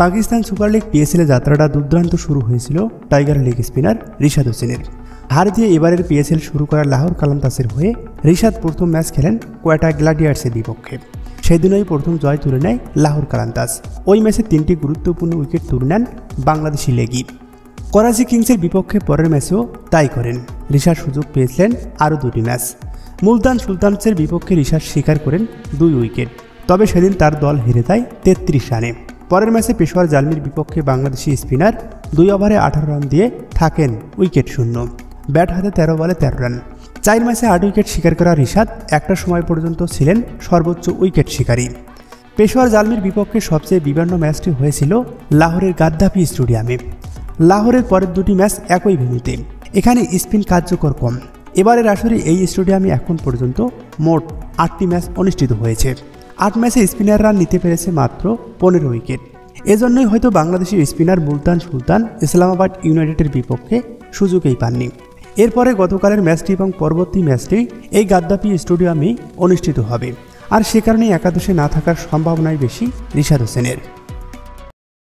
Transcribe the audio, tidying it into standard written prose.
Pakistan super league PSL যাত্রাটা দুর্দান্ত শুরু হয়েছিল টাইগার লেগ স্পিনার রিশাদ হোসেনের। হার দিয়ে এবারের পিএসএল শুরু করা লাহোর কালান্তাসের হয়ে রিশাদ প্রথম ম্যাচ খেলেন কোয়েটা গ্ল্যাডিয়ার্সের বিপক্ষে। সেদিনই প্রথম জয় তুলে নেয় লাহোর কালান্তাস। ওই ম্যাচে 3টি গুরুত্বপূর্ণ উইকেট তুলে নেন বাংলাদেশি লেগি। করাচি কিংসের বিপক্ষে পরের ম্যাচেও তাই করেন। রিশাদ সুযোগ পেয়েছিলেন আরও 2টি ম্যাচ। মুলতান সুলতানসের বিপক্ষে রিশাদ শিকার করেন 2 উইকেট, তবে সেদিন তার দল হেরে যায় 33 রানে। পরের ম্যাচে পেশোয়ার জালমির বিপক্ষে বাংলাদেশি স্পিনার 2 ওভারে 18 রান দিয়ে থাকেন উইকেট শূন্য। ব্যাট হাতে 13 বলে 13 রান। 4 ম্যাচে 8 উইকেট শিকার করা রিশাদ একটা সময় পর্যন্ত ছিলেন সর্বোচ্চ উইকেট শিকারী। পেশোয়ার জালমির বিপক্ষে সবচেয়ে বিবর্ণ ম্যাচটি হয়েছিল লাহোরের গাদ্দাফি স্টেডিয়ামে। লাহোরের পরের 2টি ম্যাচ একই ভেন্যুতে। এখানে স্পিন কার্যকর কম। এবারের আসরে এই স্টেডিয়ামে এখন পর্যন্ত মোট 8টি ম্যাচ অনুষ্ঠিত হয়েছে। 8 ম্যাচে স্পিনাররা নিতে পেরেছে মাত্র 15 উইকেট। এজন্যই হয়তো বাংলাদেশি স্পিনার মুলতান সুলতান ইসলামাবাদ ইউনাইটেডের বিপক্ষে সুযোগই পাননি। এরপরে গতকালের ম্যাচটি এবং পরবর্তী ম্যাচটি এই গাদ্দাফি স্টেডিয়ামে অনুষ্ঠিত হবে, আর সে কারণে একাদশে না থাকার সম্ভাবনাই বেশি রিশাদ হোসেনের।